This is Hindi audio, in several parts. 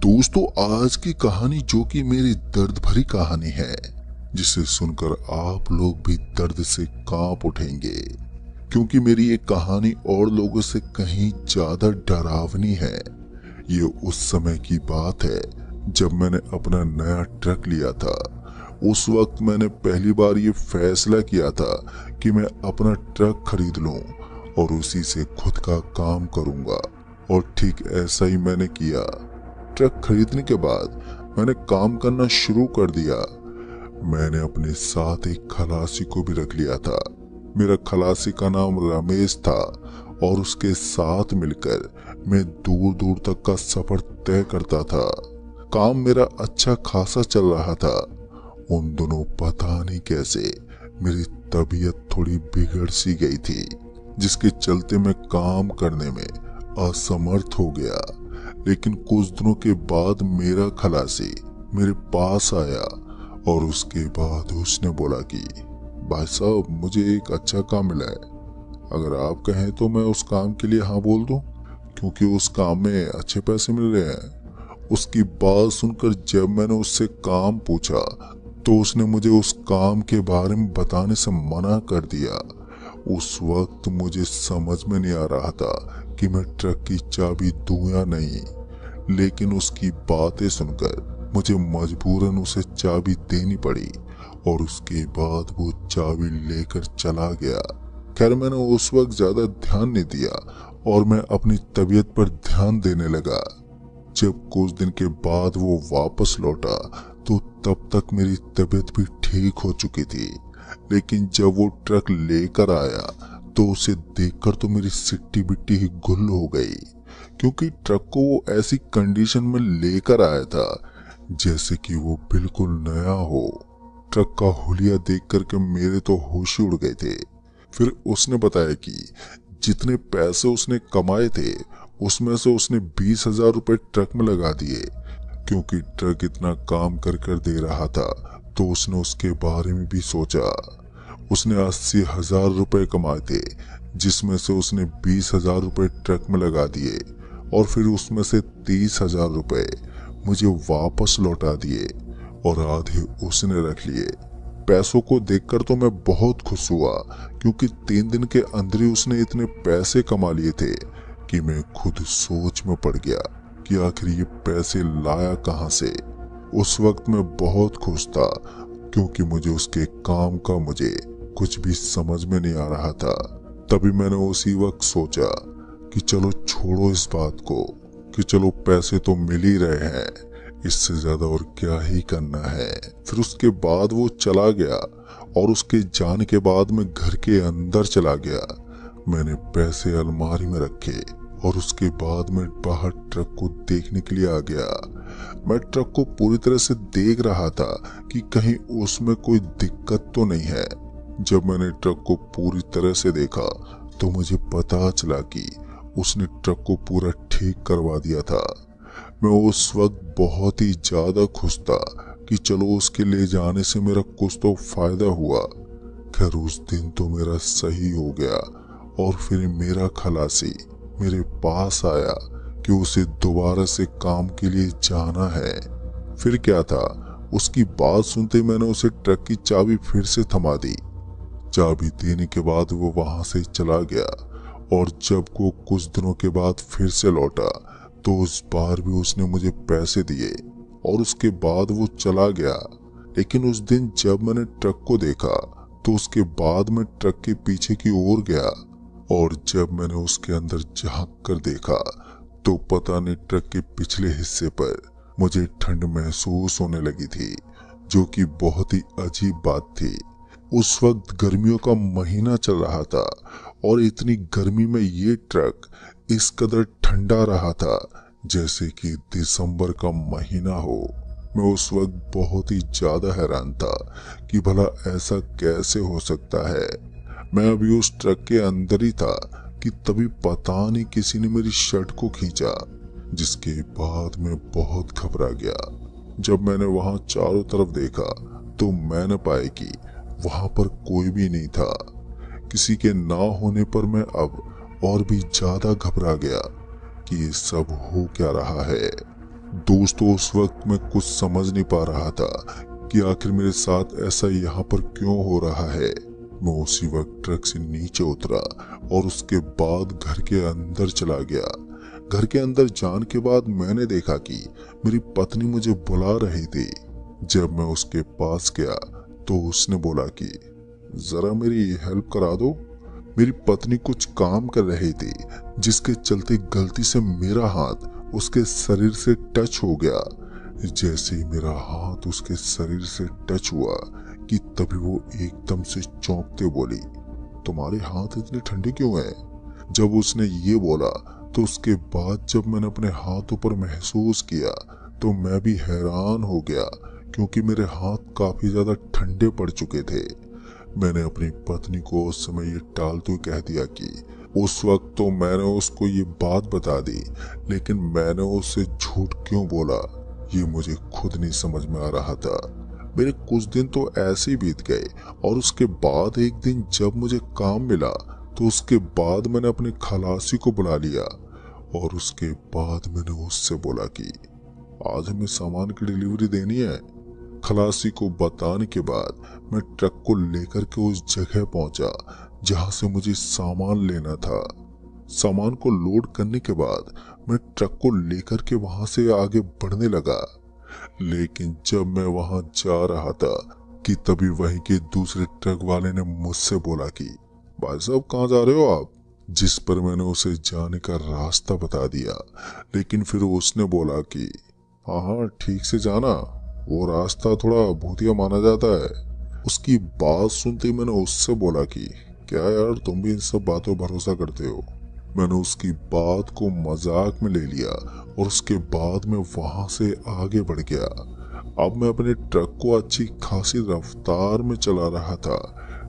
दोस्तों, आज की कहानी जो कि मेरी दर्द भरी कहानी है, जिसे सुनकर आप लोग भी दर्द से कांप उठेंगे, क्योंकि मेरी ये कहानी और लोगों से कहीं ज्यादा डरावनी है। ये उस समय की बात है जब मैंने अपना नया ट्रक लिया था। उस वक्त मैंने पहली बार ये फैसला किया था कि मैं अपना ट्रक खरीद लूं और उसी से खुद का काम करूंगा, और ठीक ऐसा ही मैंने किया। ट्रक खरीदने के बाद मैंने काम करना शुरू कर दिया। मैंने अपने साथ एक खलासी को भी रख लिया था। मेरा खलासी का नाम रमेश था और उसके साथ मिलकर मैं दूर दूर तक का सफर तय करता था। काम मेरा अच्छा खासा चल रहा था। उन दोनों पता नहीं कैसे मेरी तबीयत थोड़ी बिगड़ सी गई थी, जिसके चलते मैं काम करने में असमर्थ हो गया। लेकिन कुछ दिनों के बाद मेरा खलासी मेरे पास आया और उसके बाद उसने बोला कि भाई साहब, मुझे एक अच्छा काम मिला है। अगर आप कहें तो मैं उस काम के लिए हाँ बोल दूं, क्योंकि उस काम में अच्छे पैसे मिल रहे हैं। उसकी बात सुनकर जब मैंने उससे काम पूछा तो उसने मुझे उस काम के बारे में बताने से मना कर दिया। उस वक्त मुझे समझ में नहीं आ रहा था कि मैं ट्रक की चाबी दूं या नहीं, लेकिन उसकी बातें सुनकर मुझे मजबूरन उसे चाबी देनी पड़ी और उसके बाद वो चाबी लेकर चला गया। खैर, मैंने उस वक्त ज्यादा ध्यान नहीं दिया और मैं अपनी तबीयत पर ध्यान देने लगा। जब कुछ दिन के बाद वो वापस लौटा तो तब तक मेरी तबीयत भी ठीक हो चुकी थी। लेकिन जब वो ट्रक लेकर आया तो उसे देखकर तो मेरी सिट्टी बिट्टी ही गुल हो गई, क्योंकि ट्रक को वो ऐसी कंडीशन में लेकर आया था जैसे कि वो बिल्कुल नया हो। ट्रक का हुलिया देख करके मेरे तो होश ही उड़ गए थे। फिर उसने बताया कि जितने पैसे उसने कमाए थे उसमें से उसने 20,000 रुपए ट्रक में लगा दिए, क्योंकि ट्रक इतना काम कर दे रहा था। तो उसने उसके बारे में भी सोचा। उसने 80,000 रुपए कमाए थे, जिसमें से उसने 20,000 रुपए ट्रक में लगा दिए और फिर उसमें से 30,000 रुपए मुझे वापस लौटा दिए और आधे उसने रख लिए। पैसों को देखकर तो मैं बहुत खुश हुआ, क्योंकि 3 दिन के अंदर ही उसने इतने पैसे कमा लिए थे कि मैं खुद सोच में पड़ गया कि आखिर ये पैसे लाया कहां से। उस वक्त मैं बहुत खुश था, क्योंकि मुझे उसके काम का मुझे कुछ भी समझ में नहीं आ रहा था। तभी मैंने उसी वक्त सोचा कि चलो छोड़ो इस बात को, कि चलो पैसे तो मिल ही रहे हैं, इससे ज्यादा और क्या ही करना है। फिर उसके बाद वो चला गया और उसके जाने के बाद मैं घर के अंदर चला गया। मैंने पैसे अलमारी में रखे और उसके बाद मैं बाहर ट्रक को देखने के लिए आ गया। मैं ट्रक को पूरी तरह से देख रहा था कि कहीं उसमें कोई दिक्कत तो नहीं है। जब मैंने ट्रक को पूरी तरह से देखा तो मुझे पता चला कि उसने ट्रक को पूरा ठीक करवा दिया था। मैं उस वक्त बहुत ही ज्यादा खुश था कि चलो उसके ले जाने से मेरा कुछ तो फायदा हुआ। खैर, उस दिन तो मेरा सही हो गया और फिर मेरा खलासी मेरे पास आया कि उसे दोबारा से काम के लिए जाना है। फिर क्या था, उसकी बात सुनते मैंने उसे ट्रक की चाबी फिर से थमा दी। चाबी देने के बाद वो वहां से चला गया और जब वो कुछ दिनों के बाद फिर से लौटा तो उस बार भी उसने मुझे पैसे दिए और उसके बाद वो चला गया। लेकिन उस दिन जब मैंने ट्रक को देखा तो उसके बाद मैं ट्रक के पीछे की ओर गया और जब मैंने उसके अंदर झांक कर देखा तो पता नहीं ट्रक के पिछले हिस्से पर मुझे ठंड महसूस होने लगी थी, जो कि बहुत ही अजीब बात थी। उस वक्त गर्मियों का महीना चल रहा था और इतनी गर्मी में ये ट्रक इस कदर ठंडा रहा था जैसे कि दिसंबर का महीना हो। मैं उस वक्त बहुत ही ज्यादा हैरान था कि भला ऐसा कैसे हो सकता है। मैं अभी उस ट्रक के अंदर ही था कि तभी पता नहीं किसी ने मेरी शर्ट को खींचा, जिसके बाद मैं बहुत घबरा गया। जब मैंने वहां चारों तरफ देखा तो मैंने पाया कि वहां पर कोई भी नहीं था। किसी के ना होने पर मैं अब और भी ज्यादा घबरा गया कि ये सब हो क्या रहा है। दोस्तों, उस वक्त मैं कुछ समझ नहीं पा रहा था कि आखिर मेरे साथ ऐसा यहाँ पर क्यों हो रहा है। मैं उसी वक्त ट्रक से नीचे उतरा और उसके बाद घर के अंदर चला गया। घर के अंदर जाने के बाद मैंने देखा कि मेरी पत्नी मुझे बुला रही थी। जब मैं उसके पास गया तो उसने बोला कि जरा मेरी हेल्प करा दो। मेरी पत्नी कुछ काम कर रही थी जिसके चलते गलती से मेरा हाथ उसके शरीर से टच हो गया। जैसे ही मेरा हाथ उसके शरीर से टच हुआ कि तभी वो एकदम से चौंकते बोली, तुम्हारे हाथ इतने ठंडे क्यों हैं? जब उसने ये बोला तो उसके बाद जब मैंने अपने हाथों पर महसूस किया तो मैं भी हैरान हो गया, क्योंकि मेरे हाथ काफी ज्यादा ठंडे पड़ चुके थे। मैंने अपनी पत्नी को उस समय ये टालते हुए कह दिया कि उस वक्त तो मैंने उसको ये बात बता दी, लेकिन मैंने उससे झूठ क्यों बोला ये मुझे खुद नहीं समझ में आ रहा था। मेरे कुछ दिन तो ऐसे ही बीत गए और उसके बाद एक दिन जब मुझे काम मिला तो उसके बाद मैंने अपने खलासी को बुला लिया और उसके बाद मैंने उससे बोला कि आज हमें सामान की डिलीवरी देनी है। खलासी को बताने के बाद मैं ट्रक को लेकर के उस जगह पहुंचा जहां से मुझे सामान लेना था। सामान को लोड करने के बाद मैं ट्रक को लेकर के वहां से आगे बढ़ने लगा, लेकिन जब मैं वहां जा रहा था कि तभी वहीं के दूसरे ट्रक वाले ने मुझसे बोला कि भाई साहब कहाँ जा रहे हो आप? जिस पर मैंने उसे जाने का रास्ता बता दिया, लेकिन फिर उसने बोला कि हाँ हाँ ठीक से जाना, वो रास्ता थोड़ा भूतिया माना जाता है। उसकी बात सुनते ही मैंने उससे बोला कि क्या यार, तुम भी इन सब बातों भरोसा करते हो? मैंने उसकी बात को मजाक में ले लिया और उसके बाद मैं वहां से आगे बढ़ गया। अब मैं अपने ट्रक को अच्छी खासी रफ्तार में चला रहा था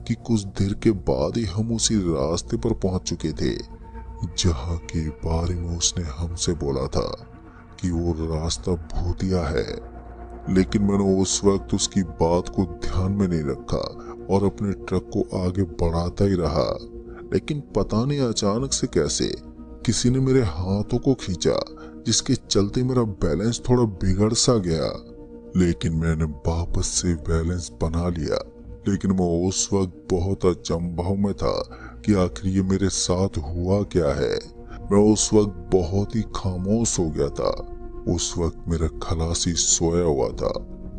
कि कुछ देर के बाद ही हम उसी रास्ते पर पहुंच चुके थे जहां के बारे में उसने हमसे बोला था कि वो रास्ता भूतिया है। लेकिन मैंने उस वक्त उसकी बात को ध्यान में नहीं रखा और अपने ट्रक को आगे बढ़ाता ही रहा। लेकिन पता नहीं अचानक से कैसे किसी ने मेरे हाथों को खींचा, जिसके चलते मेरा बैलेंस थोड़ा बिगड़ सा गया। लेकिन मैंने वापस से बैलेंस बना लिया। लेकिन मैं उस वक्त बहुत अचंभव में था कि आखिर ये मेरे साथ हुआ क्या है। मैं उस वक्त बहुत ही खामोश हो गया था। उस वक्त मेरा खलासी सोया हुआ था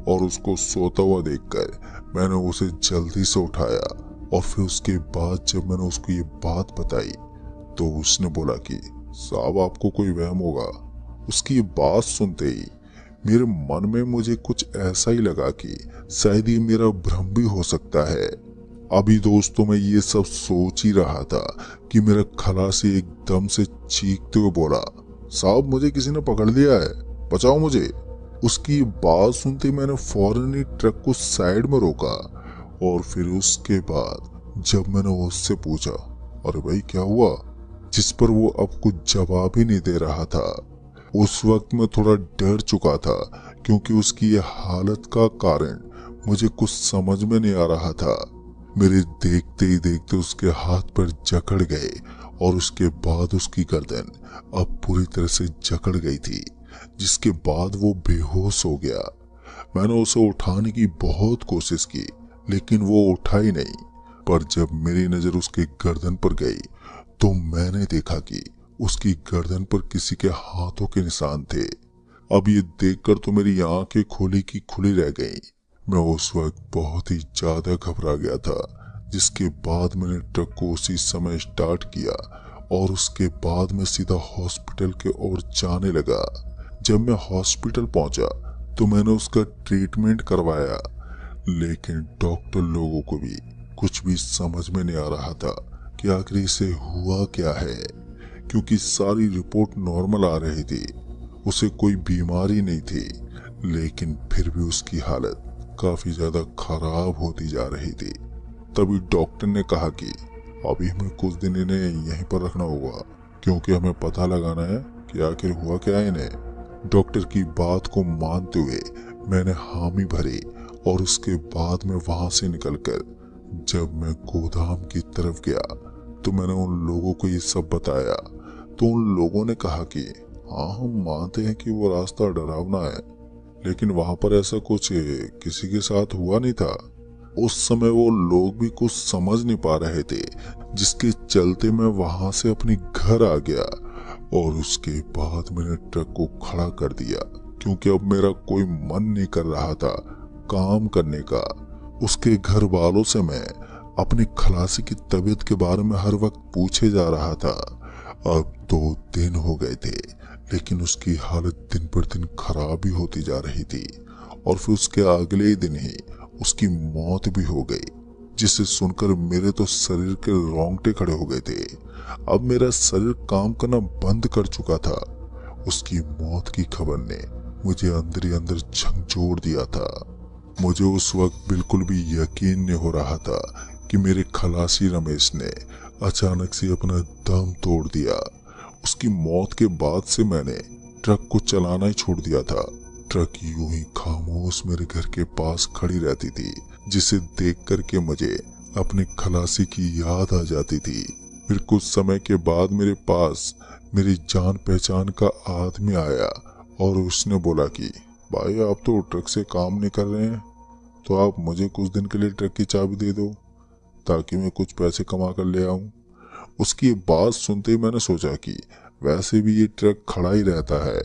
और उसको सोता हुआ देखकर मैंने उसे जल्दी से उठाया और फिर उसके बाद जब मैंने उसको ये बात बताई तो उसने बोला कि साहब आपको कोई वहम होगा। उसकी ये बात सुनते ही मेरे मन में मुझे कुछ ऐसा ही लगा कि शायद ये मेरा भ्रम भी हो सकता है। अभी दोस्तों मैं ये सब सोच ही रहा था कि मेरा खलासी एकदम से चीखते हुए बोला, साहब मुझे किसी ने पकड़ लिया है, बचाओ मुझे। उसकी बात सुनते मैंने फौरन ही ट्रक को साइड में रोका और फिर उसके बाद जब मैंने उससे पूछा अरे भाई क्या हुआ, जिस पर वो अब कुछ जवाब ही नहीं दे रहा था। उस वक्त मैं थोड़ा डर चुका था क्योंकि उसकी ये हालत का कारण मुझे कुछ समझ में नहीं आ रहा था। मेरे देखते ही देखते उसके हाथ पर जकड़ गए और उसके बाद उसकी गर्दन अब पूरी तरह से जकड़ गई थी, जिसके बाद वो बेहोश हो गया। मैंने उसे उठाने की बहुत कोशिश की लेकिन वो उठा ही नहीं। पर जब मेरी नजर उसके गर्दन पर गई तो मैंने देखा कि उसकी गर्दन पर किसी के हाथों के निशान थे। अब ये देखकर तो मेरी आंखें खुली की खुली रह गईं। मैं उस वक्त बहुत ही ज्यादा घबरा गया था, जिसके बाद मैंने ट्रक को उसी समय स्टार्ट किया और उसके बाद मैं सीधा हॉस्पिटल के ओर जाने लगा। जब मैं हॉस्पिटल पहुंचा तो मैंने उसका ट्रीटमेंट करवाया, लेकिन डॉक्टर लोगों को भी कुछ भी समझ में नहीं आ रहा था कि आखिर इसे हुआ क्या है, क्योंकि सारी रिपोर्ट नॉर्मल आ रही थी, उसे कोई बीमारी नहीं थी, लेकिन फिर भी उसकी हालत काफी ज्यादा खराब होती जा रही थी। तभी डॉक्टर ने कहा कि अभी हमें कुछ दिन इन्हें यहीं पर रखना होगा, क्योंकि हमें पता लगाना है कि आखिर हुआ क्या है इन्हें। डॉक्टर की बात को मानते हुए मैंने हामी भरी और उसके बाद में वहां से निकलकर जब मैं गोदाम की तरफ गया तो मैंने उन लोगों को ये सब बताया। तो उन लोगों ने कहा कि हाँ, हम मानते हैं कि वो रास्ता डरावना है, लेकिन वहां पर ऐसा कुछ किसी के साथ हुआ नहीं था। उस समय वो लोग भी कुछ समझ नहीं पा रहे थे, जिसके चलते मैं वहां से अपने घर आ गया और उसके बाद मैंने ट्रक को खड़ा कर दिया, क्योंकि अब मेरा कोई मन नहीं कर रहा था काम करने का। उसके घर वालों से मैं अपने खलासी की तबीयत के बारे में हर वक्त पूछे जा रहा था। अब 2 दिन हो गए थे, लेकिन उसकी हालत दिन पर दिन खराब ही होती जा रही थी और फिर उसके अगले ही दिन ही उसकी मौत भी हो गई, जिसे सुनकर मेरे तो शरीर के रोंगटे खड़े हो गए थे। अब मेरा शरीर काम करना बंद कर चुका था। उसकी मौत की खबर ने मुझे अंदर ही अंदर झकझोर दिया था। मुझे उस वक्त बिल्कुल भी यकीन नहीं हो रहा था कि मेरे खलासी रमेश ने अचानक से अपना दम तोड़ दिया। उसकी मौत के बाद से मैंने ट्रक को चलाना ही छोड़ दिया था। ट्रक यूं ही खामोश मेरे घर के पास खड़ी रहती थी, जिसे देख करके मुझे अपने खलासी की याद आ जाती थी। फिर कुछ समय के बाद मेरे पास मेरी जान पहचान का आदमी आया और उसने बोला कि भाई, आप तो ट्रक से काम नहीं कर रहे हैं, तो आप मुझे कुछ दिन के लिए ट्रक की चाबी दे दो ताकि मैं कुछ पैसे कमा कर ले आऊं। उसकी बात सुनते ही मैंने सोचा कि वैसे भी ये ट्रक खड़ा ही रहता है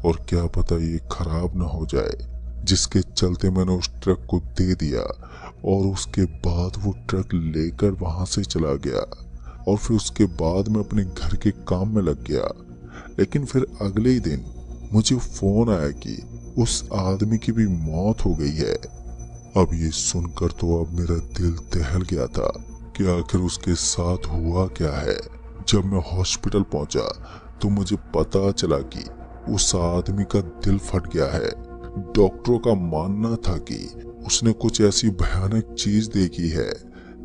और क्या पता ये खराब ना हो जाए, जिसके चलते मैंने उस ट्रक को दे दिया और उसके बाद वो ट्रक लेकर वहां से चला गया और फिर उसके बाद मैं अपने घर के काम में लग गया। लेकिन फिर अगले ही दिन मुझे फोन आया कि उस आदमी की भी मौत हो गई है। अब ये सुनकर तो अब मेरा दिल दहल गया था कि आखिर उसके साथ हुआ क्या है। जब मैं हॉस्पिटल पहुंचा तो मुझे पता चला कि उस आदमी का दिल फट गया है। डॉक्टरों का मानना था कि उसने कुछ ऐसी भयानक चीज देखी है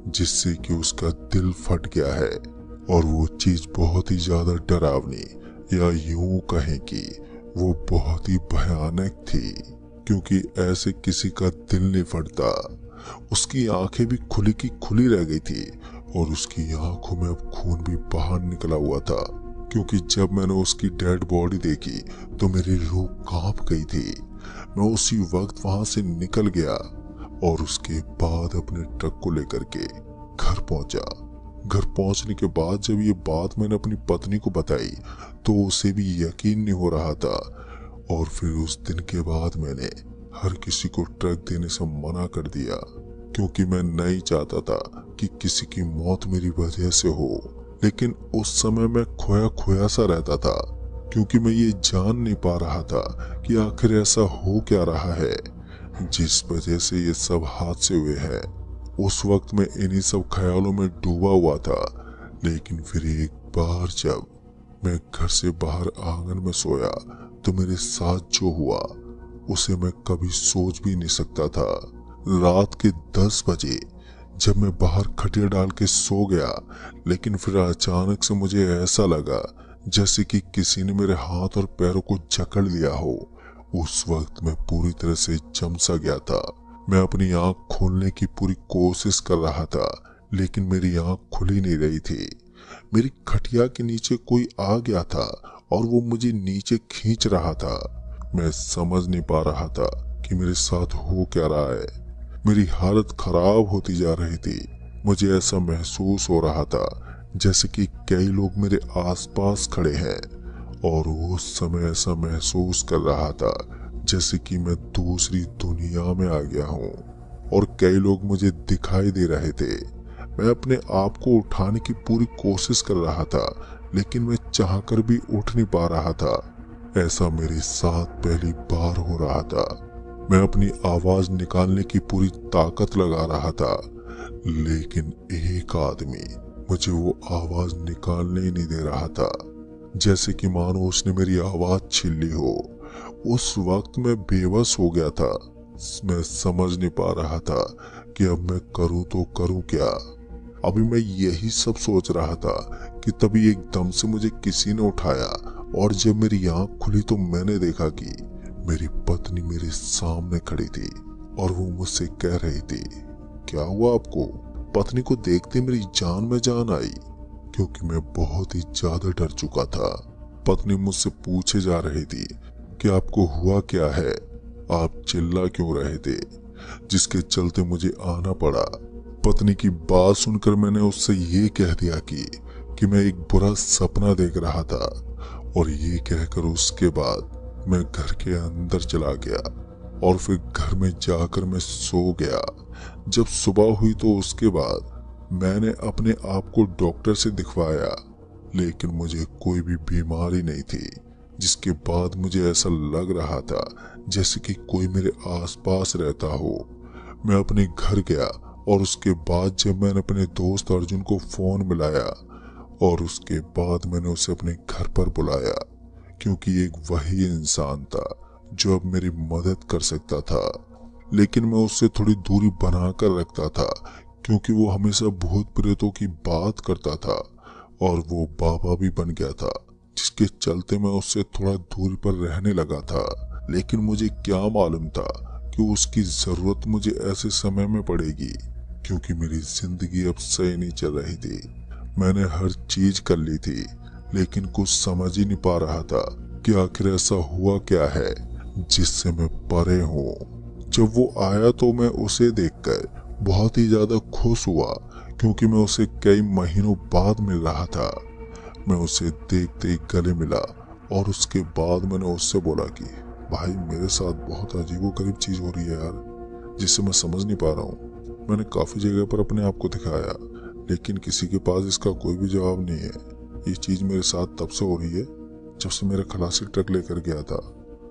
जिससे कि उसका दिल फट गया है, और वो चीज बहुत ही ज्यादा डरावनी, या यूं कहें कि वो बहुत ही भयानक थी, क्योंकि ऐसे किसी का दिल नहीं फटता। उसकी आंखें भी खुली की खुली रह गई थी और उसकी आंखों में अब खून भी बाहर निकला हुआ था, क्योंकि जब मैंने उसकी डेड बॉडी देखी तो मेरी रूह कांप गई थी। मैं उसी वक्त वहां से निकल गया और उसके बाद अपने ट्रक को लेकर के घर पहुंचा। घर पहुंचने के बाद जब ये बात मैंने अपनी पत्नी को बताई तो उसे भी यकीन नहीं हो रहा था, और फिर उस दिन के बाद मैंने हर किसी को ट्रक देने से मना कर दिया, क्योंकि मैं नहीं चाहता था कि किसी की मौत मेरी वजह से हो। लेकिन उस समय मैं खोया खोया सा रहता था, क्योंकि मैं ये जान नहीं पा रहा था कि आखिर ऐसा हो क्या रहा है जिस वजह से ये सब हादसे हुए हैं। उस वक्त मैं इन्हीं सब ख्यालों में डूबा हुआ था। लेकिन फिर एक बार जब मैं घर से बाहर आंगन में सोया तो मेरे साथ जो हुआ उसे मैं कभी सोच भी नहीं सकता था। रात के 10 बजे जब मैं बाहर खटिया डाल के सो गया, लेकिन फिर अचानक से मुझे ऐसा लगा जैसे कि किसी ने मेरे हाथ और पैरों को जकड़ लिया हो। उस वक्त मैं पूरी तरह से जम सा गया था। मैं अपनी आंख खोलने की पूरी कोशिश कर रहा था, लेकिन मेरी आंख खुली नहीं रही थी। मेरी खटिया के नीचे कोई आ गया था और वो मुझे नीचे खींच रहा था। मैं समझ नहीं पा रहा था कि मेरे साथ हो क्या रहा है। मेरी हालत खराब होती जा रही थी। मुझे ऐसा महसूस हो रहा था जैसे कि कई लोग मेरे आसपास खड़े हैं, और उस समय ऐसा महसूस कर रहा था जैसे कि मैं दूसरी दुनिया में आ गया हूँ और कई लोग मुझे दिखाई दे रहे थे। मैं अपने आप को उठाने की पूरी कोशिश कर रहा था, लेकिन मैं चाहकर भी उठ नहीं पा रहा था। ऐसा मेरे साथ पहली बार हो रहा था। मैं अपनी आवाज निकालने की पूरी ताकत लगा रहा था, लेकिन एक आदमी मुझे वो आवाज निकालने ही नहीं दे रहा था, जैसे कि मानो उसने मेरी आवाज छीन ली हो। उस वक्त मैं बेबस हो गया था। मैं समझ नहीं पा रहा था कि अब मैं करूं तो करूं क्या। अभी मैं यही सब सोच रहा था कि तभी एकदम से मुझे किसी ने उठाया, और जब मेरी आंख खुली तो मैंने देखा कि मेरी पत्नी मेरे सामने खड़ी थी और वो मुझसे कह रही थी, क्या हुआ आपको? पत्नी को देखते मेरी जान में जान आई, क्योंकि मैं बहुत ही ज्यादा डर चुका था। पत्नी मुझसे पूछे जा रही थी कि आपको हुआ क्या है, आप चिल्ला क्यों रहे थे, जिसके चलते मुझे आना पड़ा। पत्नी की बात सुनकर मैंने उससे ये कह दिया कि मैं एक बुरा सपना देख रहा था, और ये कहकर उसके बाद मैं घर के अंदर चला गया और फिर घर में जाकर मैं सो गया। जब सुबह हुई तो उसके बाद मैंने अपने आप को डॉक्टर से दिखवाया, लेकिन मुझे कोई भी बीमारी नहीं थी, जिसके बाद मुझे ऐसा लग रहा था जैसे कि कोई मेरे आसपास रहता हो। मैं अपने घर गया और उसके बाद जब मैंने अपने दोस्त अर्जुन को फोन मिलाया और उसके बाद मैंने उसे अपने घर पर बुलाया, क्योंकि एक वही इंसान था जो अब मेरी मदद कर सकता था। लेकिन मैं उससे थोड़ी दूरी बनाकर रखता था, क्योंकि वो हमेशा भूत प्रेतों की बात करता था और वो बाबा भी बन गया था, जिसके चलते मैं उससे थोड़ा दूरी पर रहने लगा था। लेकिन मुझे क्या मालूम था कि उसकी जरूरत मुझे ऐसे समय में पड़ेगी, क्योंकि मेरी जिंदगी अब सही नहीं चल रही थी। मैंने हर चीज कर ली थी, लेकिन कुछ समझ ही नहीं पा रहा था कि आखिर ऐसा हुआ क्या है जिससे मैं परे हूँ। जब वो आया तो मैं उसे देखकर बहुत ही ज्यादा खुश हुआ, क्योंकि मैं उसे कई महीनों बाद मिल रहा था। मैं उसे देखते ही गले मिला और उसके बाद मैंने उससे बोला कि भाई, मेरे साथ बहुत अजीबोगरीब चीज हो रही है यार, जिससे मैं समझ नहीं पा रहा हूँ। मैंने काफी जगह पर अपने आप को दिखाया, लेकिन किसी के पास इसका कोई भी जवाब नहीं है। ये चीज मेरे साथ तब से हो रही है जब से मेरा खलासी ट्रक लेकर गया था,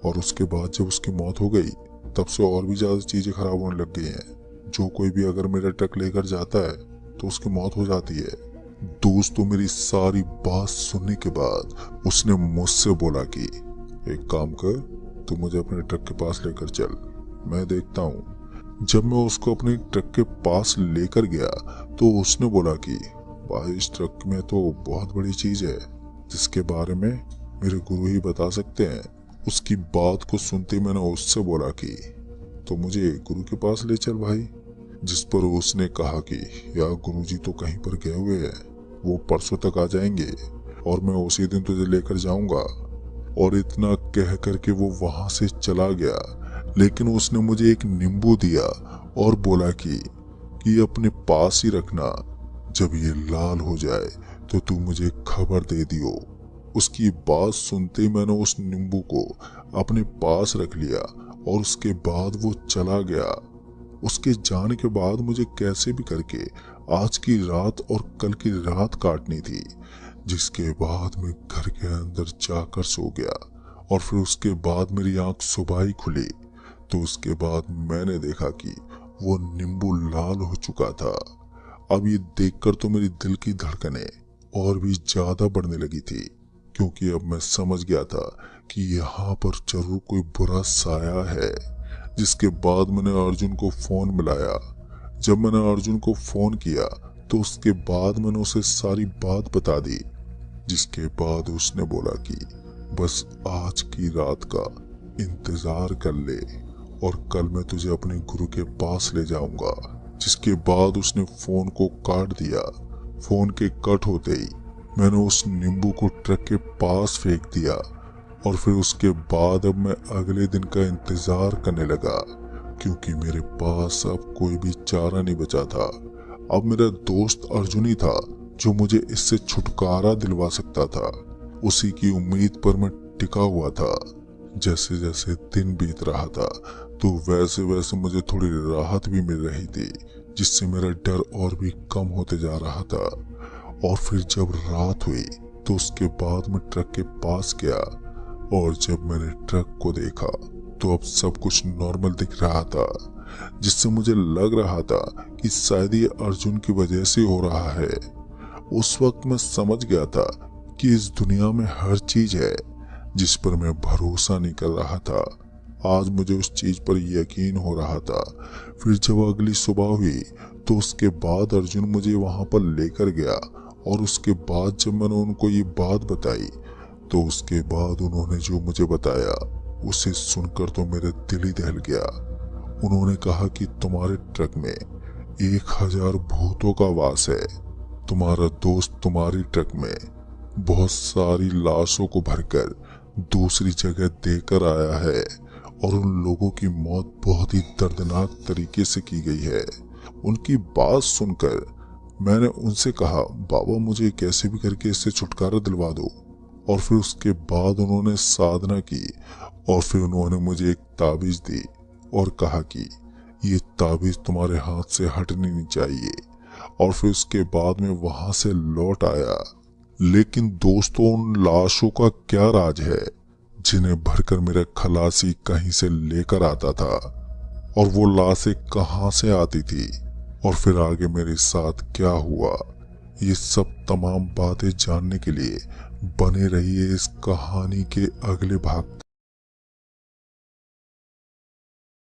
और उसके बाद जब उसकी मौत हो गई तब से और भी ज्यादा चीजें खराब होने लग गई हैं। जो कोई भी अगर मेरा ट्रक लेकर जाता है तो उसकी मौत हो जाती है। दोस्तों, मेरी सारी बात सुनने के बाद उसने मुझसे बोला कि एक काम कर, तू मुझे अपने ट्रक के पास लेकर चल, मैं देखता हूँ। जब मैं उसको अपने ट्रक के पास लेकर गया तो उसने बोला कि भाई, इस ट्रक में तो बहुत बड़ी चीज है, जिसके बारे में मेरे गुरु ही बता सकते हैं। उसकी बात को सुनते मैंने उससे बोला कि तो मुझे गुरु के पास ले चल भाई। जिस पर उसने कहा कि यार, गुरुजी तो कहीं पर गए हुए हैं, वो परसों तक आ जाएंगे और मैं उसी दिन तुझे लेकर जाऊंगा। और इतना कह करके वो वहां से चला गया। लेकिन उसने मुझे एक नींबू दिया और बोला कि अपने पास ही रखना, जब ये लाल हो जाए तो तू मुझे खबर दे दियो। उसकी बात सुनते ही मैंने उस नींबू को अपने पास रख लिया और उसके बाद वो चला गया। उसके जाने के बाद मुझे कैसे भी करके आज की रात और कल की रात काटनी थी, जिसके बाद मैं घर के अंदर जाकर सो गया। और फिर उसके बाद मेरी आंख सुबह ही खुली तो उसके बाद मैंने देखा कि वो नींबू लाल हो चुका था। अब ये देखकर तो मेरी दिल की धड़कनें और भी ज्यादा बढ़ने लगी थी, क्योंकि अब मैं समझ गया था कि यहाँ पर जरूर कोई बुरा साया है। जिसके बाद मैंने अर्जुन को फोन मिलाया। जब मैंने अर्जुन को फोन किया तो उसके बाद मैंने उसे सारी बात बता दी, जिसके बाद उसने बोला कि बस आज की रात का इंतजार कर ले और कल मैं तुझे अपने गुरु के पास ले जाऊंगा। जिसके बाद उसने फोन को काट दिया। फोन के कट होते ही मैंने उस नींबू को ट्रक के पास फेंक दिया और फिर उसके बाद अब मैं अगले दिन का इंतजार करने लगा, क्योंकि मेरे पास अब कोई भी चारा नहीं बचा था। अब मेरा दोस्त अर्जुन ही था जो मुझे इससे छुटकारा दिलवा सकता था। उसी की उम्मीद पर मैं टिका हुआ था। जैसे जैसे दिन बीत रहा था तो वैसे वैसे मुझे थोड़ी राहत भी मिल रही थी, जिससे मेरा डर और भी कम होते जा रहा था। और फिर जब रात हुई तो उसके बाद मैं ट्रक के पास गया और जब मैंने ट्रक को देखा तो अब सब कुछ नॉर्मल दिख रहा था, जिससे मुझे लग रहा था कि शायद ये अर्जुन की वजह से हो रहा है। उस वक्त मैं समझ गया था कि इस दुनिया में हर चीज है जिस पर मैं भरोसा नहीं कर रहा था। आज मुझे उस चीज पर यकीन हो रहा था। फिर जब अगली सुबह हुई तो उसके बाद अर्जुन मुझे वहां पर लेकर गया और उसके बाद जब मैंने उनको ये बात बताई तो उसके बाद उन्होंने जो मुझे बताया उसे सुनकर तो मेरे दिल ही दहल गया। उन्होंने कहा कि तुम्हारे ट्रक में 1000 भूतों का वास है। तुम्हारा दोस्त तुम्हारी ट्रक में बहुत सारी लाशों को भरकर दूसरी जगह देकर आया है और उन लोगों की मौत बहुत ही दर्दनाक तरीके से की गई है। उनकी बात सुनकर मैंने उनसे कहा, बाबा मुझे कैसे भी करके इससे छुटकारा दिलवा दो। और फिर उसके बाद उन्होंने साधना की और फिर उन्होंने मुझे एक ताबीज दी और कहा कि ये ताबीज तुम्हारे हाथ से हटनी नहीं चाहिए। और फिर उसके बाद में वहां से लौट आया। लेकिन दोस्तों, उन लाशों का क्या राज है जिन्हें भरकर मेरा खलासी कहीं से लेकर आता था, और वो लाशें कहां से आती थी, और फिर आगे मेरे साथ क्या हुआ, ये सब तमाम बातें जानने के लिए बने रहिए इस कहानी के अगले भाग